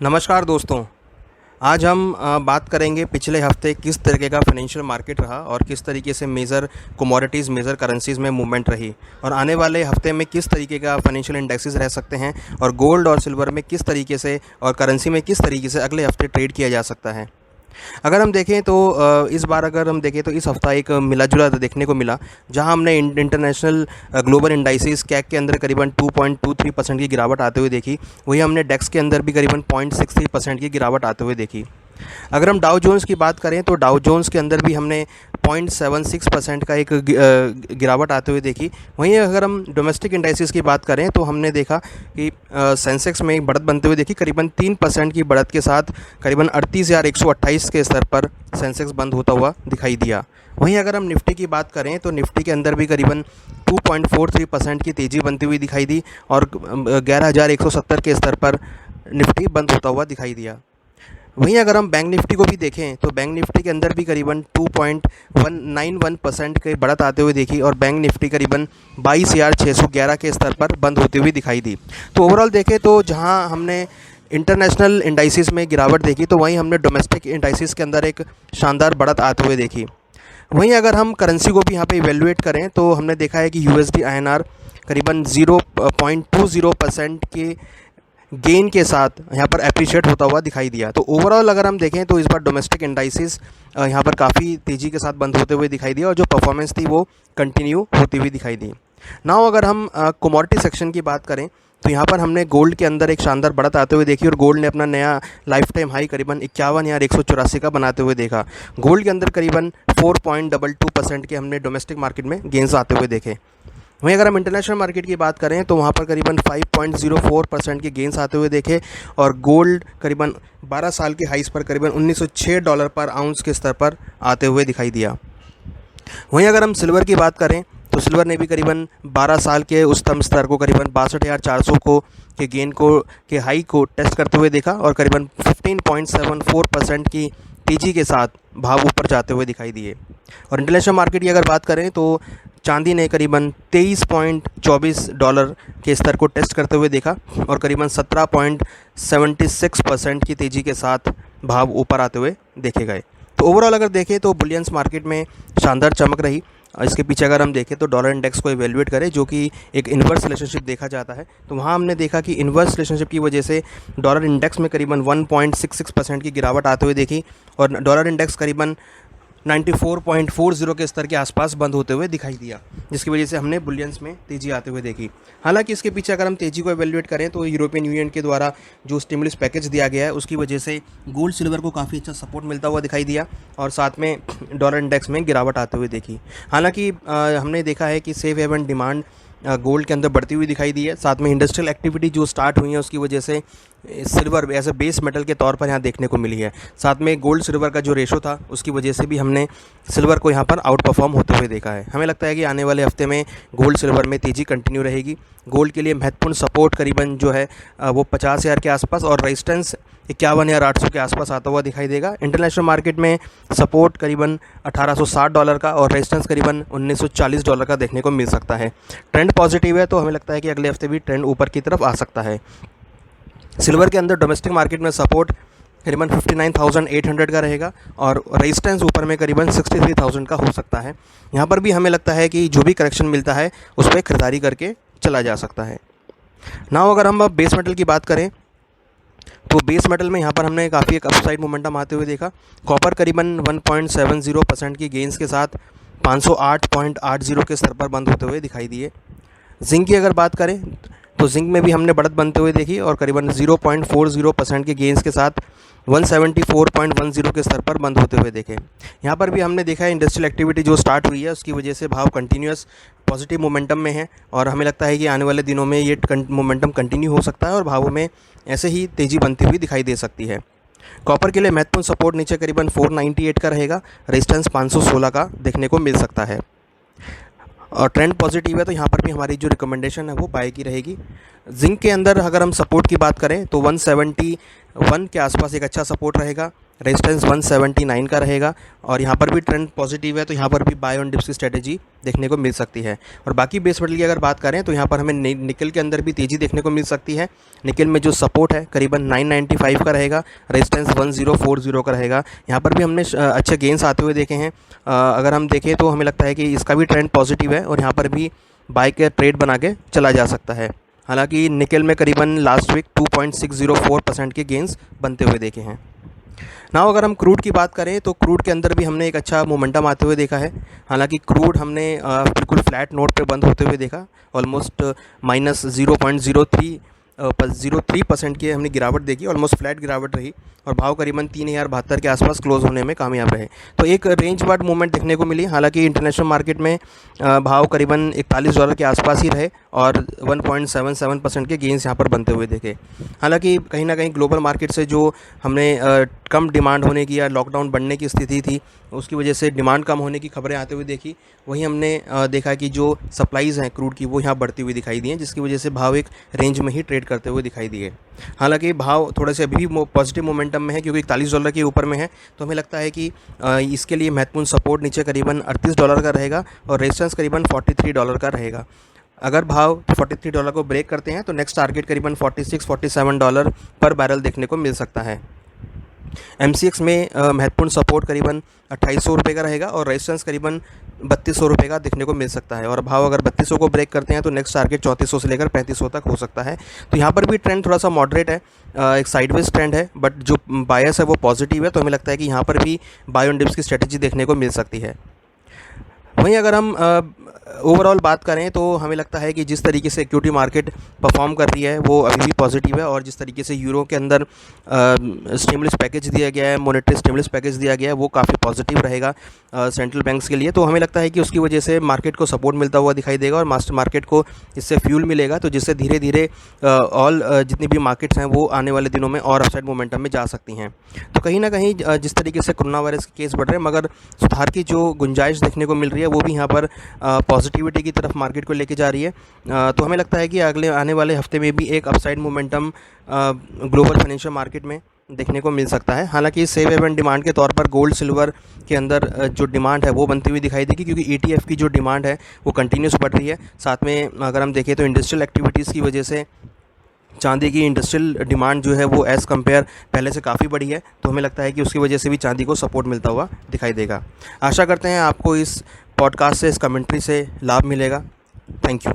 नमस्कार दोस्तों। आज हम बात करेंगे पिछले हफ्ते किस तरीके का फाइनेंशियल मार्केट रहा और किस तरीके से मेजर कमोडिटीज़ मेजर करेंसीज़ में मूवमेंट रही और आने वाले हफ्ते में किस तरीके का फाइनेंशियल इंडेक्सेस रह सकते हैं और गोल्ड और सिल्वर में किस तरीके से और करेंसी में किस तरीके से अगले हफ्ते ट्रेड किया जा सकता है। अगर हम देखें तो इस बार अगर हम देखें तो इस हफ्ता एक मिला-जुला देखने को मिला, जहां हमने इंटरनेशनल ग्लोबल इंडाइसेस कैक के अंदर करीबन 2.23% की गिरावट आते हुए देखी। वही हमने डेक्स के अंदर भी करीबन 0.63% की गिरावट आते हुए देखी। अगर हम डाउ जोन्स की बात करें तो डाउ जोन्स के अंदर भी हमने 0.76% का एक गिरावट आते हुए देखी। वहीं अगर हम डोमेस्टिक इंडाइसेस की बात करें तो हमने देखा कि सेंसेक्स में एक बढ़त बनते हुए देखी, करीबन 3% की बढ़त के साथ करीबन 38,128 के स्तर पर सेंसेक्स बंद होता हुआ दिखाई दिया। वहीं अगर हम निफ्टी की बात करें तो निफ्टी के अंदर भी करीबन 2.43% की तेज़ी बनती हुई दिखाई दी और 11,170 के स्तर पर निफ्टी बंद होता हुआ दिखाई दिया। वहीं अगर हम बैंक निफ्टी को भी देखें तो बैंक निफ्टी के अंदर भी करीबन 2.91% के बढ़त आते हुए देखी और बैंक निफ्टी करीबन 22,611 के स्तर पर बंद होती हुई दिखाई दी। तो ओवरऑल देखें तो जहां हमने इंटरनेशनल इंडाइसिस में गिरावट देखी तो वहीं हमने डोमेस्टिक इंडाइसिस के अंदर एक शानदार बढ़त आते हुए देखी। वहीं अगर हम करेंसी को भी यहाँ पे इवेल्युएट करें तो हमने देखा है कि यूएसडी आईएनआर करीबन 0.20% के गेन के साथ यहाँ पर अप्रिशिएट होता हुआ दिखाई दिया। तो ओवरऑल अगर हम देखें तो इस बार डोमेस्टिक इंडाइसिस यहाँ पर काफ़ी तेज़ी के साथ बंद होते हुए दिखाई दिया और जो परफॉर्मेंस थी वो कंटिन्यू होती हुई दिखाई दी। नाउ अगर हम कमोडिटी सेक्शन की बात करें तो यहाँ पर हमने गोल्ड के अंदर एक शानदार बढ़त आते हुए देखी और गोल्ड ने अपना नया लाइफ टाइम हाई करीबन 51,184 का बनाते हुए देखा। गोल्ड के अंदर करीबन 4.22% के हमने डोमेस्टिक मार्केट में गेंस आते हुए देखे। वहीं अगर हम इंटरनेशनल मार्केट की बात करें तो वहाँ पर करीबन 5.04% के गेंस आते हुए देखे और गोल्ड करीबन 12 साल के हाइस पर करीबन $1906 पर आउंस के स्तर पर आते हुए दिखाई दिया। वहीं अगर हम सिल्वर की बात करें तो सिल्वर ने भी करीबन 12 साल के उच्चतम स्तर को करीबन 62,400 को के गेन को के हाई को टेस्ट करते हुए देखा और करीबन 15.74% की तेज़ी के साथ भाव ऊपर जाते हुए दिखाई दिए। और इंटरनेशनल मार्केट की अगर बात करें तो चांदी ने करीबन $23.24 के स्तर को टेस्ट करते हुए देखा और करीबन 17.76% की तेज़ी के साथ भाव ऊपर आते हुए देखे गए। तो ओवरऑल अगर देखें तो बुलियंस मार्केट में शानदार चमक रही। इसके पीछे अगर हम देखें तो डॉलर इंडेक्स को इवेल्युएट करें, जो कि एक इन्वर्स रिलेशनशिप देखा जाता है, तो वहाँ हमने देखा कि इन्वर्स रिलेशनशिप की वजह से डॉलर इंडेक्स में करीबन 1.66% की गिरावट आते हुए देखी और डॉलर इंडेक्स करीबन 94.40 के स्तर के आसपास बंद होते हुए दिखाई दिया, जिसकी वजह से हमने बुलियंस में तेज़ी आते हुए देखी। हालांकि इसके पीछे अगर हम तेज़ी को एवेल्युएट करें तो यूरोपियन यूनियन के द्वारा जो स्टिमुलस पैकेज दिया गया है उसकी वजह से गोल्ड सिल्वर को काफ़ी अच्छा सपोर्ट मिलता हुआ दिखाई दिया और साथ में डॉलर इंडेक्स में गिरावट आते हुए देखी। हालांकि हमने देखा है कि सेफ हेवन डिमांड गोल्ड के अंदर बढ़ती हुई दिखाई दी है। साथ में इंडस्ट्रियल एक्टिविटी जो स्टार्ट हुई है उसकी वजह से silver as a base metal के तौर पर यहाँ देखने को मिली है। साथ में गोल्ड सिल्वर का जो रेशो था उसकी वजह से भी हमने सिल्वर को यहाँ पर आउट परफॉर्म होते हुए देखा है। हमें लगता है कि आने वाले हफ्ते में गोल्ड सिल्वर में तेज़ी कंटिन्यू रहेगी। गोल्ड के लिए महत्वपूर्ण सपोर्ट करीबन जो है वो 50,000 के आसपास और रेजिस्टेंस 51,800 के आसपास आता हुआ दिखाई देगा। इंटरनेशनल मार्केट में सपोर्ट करीबन $1,860 का और रेजिस्टेंस करीबन $1,940 का देखने को मिल सकता है। ट्रेंड पॉजिटिव है तो हमें लगता है कि अगले हफ्ते भी ट्रेंड ऊपर की तरफ आ सकता है। सिल्वर के अंदर डोमेस्टिक मार्केट में सपोर्ट करीबन 59,800 का रहेगा और रेजिस्टेंस ऊपर में करीबन 63,000 का हो सकता है। यहाँ पर भी हमें लगता है कि जो भी करेक्शन मिलता है उस पर खरीदारी करके चला जा सकता है। नाउ अगर हम अब बेस मेटल की बात करें तो बेस मेटल में यहाँ पर हमने काफ़ी एक अपसाइड मोमेंटम आते हुए देखा। कॉपर करीबन 1.70% की गेंस के साथ 508.80 के स्तर पर बंद होते हुए दिखाई दिए। जिंक की अगर बात करें तो जिंक में भी हमने बढ़त बनते हुए देखी और करीबन 0.40% के गेंस के साथ 174.10 के स्तर पर बंद होते हुए देखे। यहाँ पर भी हमने देखा है इंडस्ट्रियल एक्टिविटी जो स्टार्ट हुई है उसकी वजह से भाव कंटिन्यूस पॉजिटिव मोमेंटम में है और हमें लगता है कि आने वाले दिनों में ये मोमेंटम कंटिन्यू हो सकता है और भावों में ऐसे ही तेज़ी बनती हुई दिखाई दे सकती है। कॉपर के लिए महत्वपूर्ण सपोर्ट नीचे करीबन 498 का रहेगा, रेजिस्टेंस 516 का देखने को मिल सकता है और ट्रेंड पॉजिटिव है तो यहाँ पर भी हमारी जो रिकमेंडेशन है वो बाय की रहेगी। जिंक के अंदर अगर हम सपोर्ट की बात करें तो 171 के आसपास एक अच्छा सपोर्ट रहेगा। रेजिस्टेंस 179 का रहेगा और यहाँ पर भी ट्रेंड पॉजिटिव है, तो यहाँ पर भी बाय ऑन डिप्स की स्ट्रेटेजी देखने को मिल सकती है। और बाकी बेस मेटल की अगर बात करें तो यहाँ पर हमें निकल के अंदर भी तेज़ी देखने को मिल सकती है। निकल में जो सपोर्ट है करीबन 995 का रहेगा, रेजिस्टेंस 1040 का रहेगा। यहाँ पर भी हमने अच्छे गेंस आते हुए देखे हैं। अगर हम देखें तो हमें लगता है कि इसका भी ट्रेंड पॉजिटिव है और यहाँ पर भी बाय के ट्रेड बना के चला जा सकता है। हालांकि निकल में करीबन लास्ट वीक 2.604% के गेंस बनते हुए देखे हैं। नाउ अगर हम क्रूड की बात करें तो क्रूड के अंदर भी हमने एक अच्छा मोमेंटम आते हुए देखा है। हालांकि क्रूड हमने बिल्कुल फ्लैट नोट पे बंद होते हुए देखा, ऑलमोस्ट माइनस 0.03% की हमने गिरावट देखी, ऑलमोस्ट फ्लैट गिरावट रही और भाव करीबन 3072 के आसपास क्लोज होने में कामयाब रहे। तो एक रेंज वार्ड मूवमेंट देखने को मिली। हालांकि इंटरनेशनल मार्केट में भाव करीबन $41 के आसपास ही रहे और 1.77% के गेंस यहाँ पर बनते हुए देखे। हालांकि कहीं ना कहीं ग्लोबल मार्केट से जो हमने कम डिमांड होने की या लॉकडाउन बढ़ने की स्थिति थी, उसकी वजह से डिमांड कम होने की खबरें आते हुए देखी। वहीं हमने देखा कि जो सप्लाईज़ हैं क्रूड की वो यहाँ बढ़ती हुई दिखाई दी हैं, जिसकी वजह से भाव एक रेंज में ही ट्रेड करते हुए दिखाई दिए। हालांकि भाव थोड़े से अभी भी पॉजिटिव मोमेंटम में है क्योंकि $41 के ऊपर में है, तो हमें लगता है कि इसके लिए महत्वपूर्ण सपोर्ट नीचे करीबन $38 का रहेगा और रेजिस्टेंस करीबन $43 का रहेगा। अगर भाव $43 को ब्रेक करते हैं तो नेक्स्ट टारगेट करीबन $46-47 पर बैरल देखने को मिल सकता है। MCX में महत्वपूर्ण सपोर्ट करीबन 2800 रुपये का रहेगा और रेजिस्टेंस करीबन 3200 रुपये का देखने को मिल सकता है। और भाव अगर 3200 को ब्रेक करते हैं तो नेक्स्ट टारगेट 3400 से लेकर 3500 तक हो सकता है। तो यहाँ पर भी ट्रेंड थोड़ा सा मॉडरेट है, एक साइडवेज ट्रेंड है, बट जो बायस है वो पॉजिटिव है। तो हमें लगता है कि यहाँ पर भी बाय ऑन डिप्स की स्ट्रेटेजी देखने को मिल सकती है। वहीं अगर हम ओवरऑल बात करें तो हमें लगता है कि जिस तरीके से इक्विटी मार्केट परफॉर्म कर रही है वो अभी भी पॉजिटिव है और जिस तरीके से यूरो के अंदर स्टिमुलस पैकेज दिया गया है, मॉनेटरी स्टिमुलस पैकेज दिया गया है, वो काफ़ी पॉजिटिव रहेगा सेंट्रल बैंक्स के लिए। तो हमें लगता है कि उसकी वजह से मार्केट को सपोर्ट मिलता हुआ दिखाई देगा और मास्टर मार्केट को इससे फ्यूल मिलेगा, तो जिससे धीरे धीरे जितनी भी मार्केट्स हैं वो आने वाले दिनों में और अपसाइड मोमेंटम में जा सकती हैं। तो कहीं ना कहीं जिस तरीके से कोरोना वायरस के केस बढ़ रहे हैं, मगर सुधार की जो गुंजाइश देखने को मिल रही है वो भी यहाँ पर पॉजिटिविटी की तरफ मार्केट को लेके जा रही है। तो हमें लगता है कि अगले आने वाले हफ्ते में भी एक upside momentum global financial market में देखने को मिल सकता है। हालांकि सेफ हेवन डिमांड के तौर पर गोल्ड सिल्वर के अंदर जो डिमांड है वो बनती हुई दिखाई देगी, क्योंकि ETF की जो डिमांड है वो कंटिन्यूस बढ़ रही है। साथ में अगर हम देखें तो इंडस्ट्रियल एक्टिविटीज़ की वजह से चांदी की इंडस्ट्रियल डिमांड जो है वो एज़ कम्पेयर पहले से काफ़ी बढ़ी है। तो हमें लगता है कि उसकी वजह से भी चांदी को सपोर्ट मिलता हुआ दिखाई देगा। आशा करते हैं आपको इस पॉडकास्ट से, इस कमेंट्री से लाभ मिलेगा। Thank you.